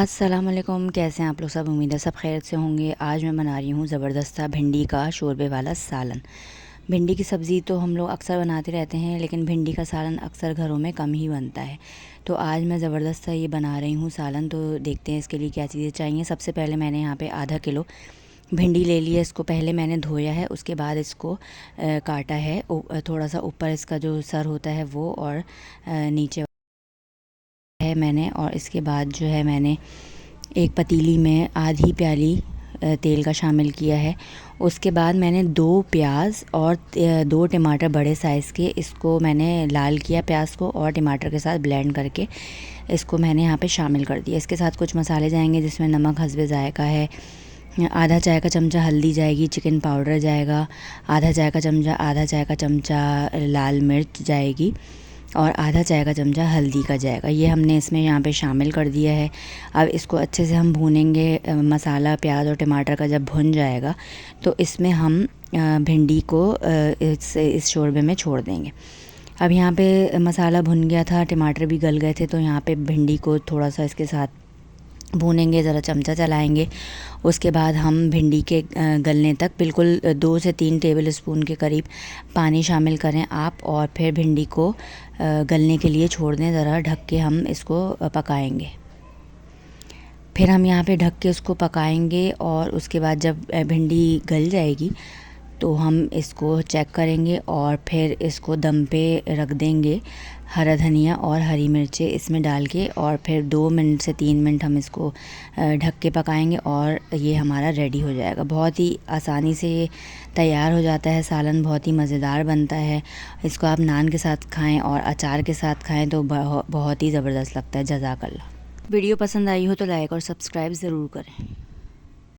अस्सलाम वालेकुम, कैसे हैं आप लोग सब। उम्मीद है सब खैरियत से होंगे। आज मैं बना रही हूँ ज़बरदस्त भिंडी का शोरबे वाला सालन। भिंडी की सब्ज़ी तो हम लोग अक्सर बनाते रहते हैं, लेकिन भिंडी का सालन अक्सर घरों में कम ही बनता है। तो आज मैं ज़बरदस्त ये बना रही हूँ सालन। तो देखते हैं इसके लिए क्या चीज़ें चाहिए। सबसे पहले मैंने यहाँ पे आधा किलो भिंडी ले ली है। इसको पहले मैंने धोया है, उसके बाद इसको काटा है। थोड़ा सा ऊपर इसका जो सर होता है वो, और नीचे है मैंने। और इसके बाद जो है मैंने एक पतीली में आधी प्याली तेल का शामिल किया है। उसके बाद मैंने 2 प्याज और 2 टमाटर बड़े साइज़ के, इसको मैंने लाल किया प्याज को, और टमाटर के साथ ब्लेंड करके इसको मैंने यहाँ पे शामिल कर दिया। इसके साथ कुछ मसाले जाएंगे, जिसमें नमक हस्बे ज़ायका है, आधा चाय का चमचा हल्दी जाएगी, चिकन पाउडर जाएगा, आधा चाय का चमचा लाल मिर्च जाएगी, और आधा चाय का चमचा हल्दी का जाएगा। ये हमने इसमें यहाँ पे शामिल कर दिया है। अब इसको अच्छे से हम भूनेंगे। मसाला प्याज और टमाटर का जब भुन जाएगा तो इसमें हम भिंडी को इस शोरबे में छोड़ देंगे। अब यहाँ पे मसाला भुन गया था, टमाटर भी गल गए थे, तो यहाँ पे भिंडी को थोड़ा सा इसके साथ भूनेंगे, ज़रा चमचा चलाएंगे। उसके बाद हम भिंडी के गलने तक बिल्कुल 2 से 3 टेबल स्पून के करीब पानी शामिल करें आप, और फिर भिंडी को गलने के लिए छोड़ दें। ज़रा ढक के हम इसको पकाएंगे। फिर हम यहाँ पे ढक के इसको पकाएंगे, और उसके बाद जब भिंडी गल जाएगी तो हम इसको चेक करेंगे, और फिर इसको दम पे रख देंगे। हरा धनिया और हरी मिर्चें इसमें डाल के, और फिर 2 मिनट से 3 मिनट हम इसको ढक के पकाएंगे, और ये हमारा रेडी हो जाएगा। बहुत ही आसानी से ये तैयार हो जाता है सालन, बहुत ही मज़ेदार बनता है। इसको आप नान के साथ खाएं और अचार के साथ खाएं तो बहुत ही ज़बरदस्त लगता है। जज़ाकल्लाह। वीडियो पसंद आई हो तो लाइक और सब्सक्राइब ज़रूर करें।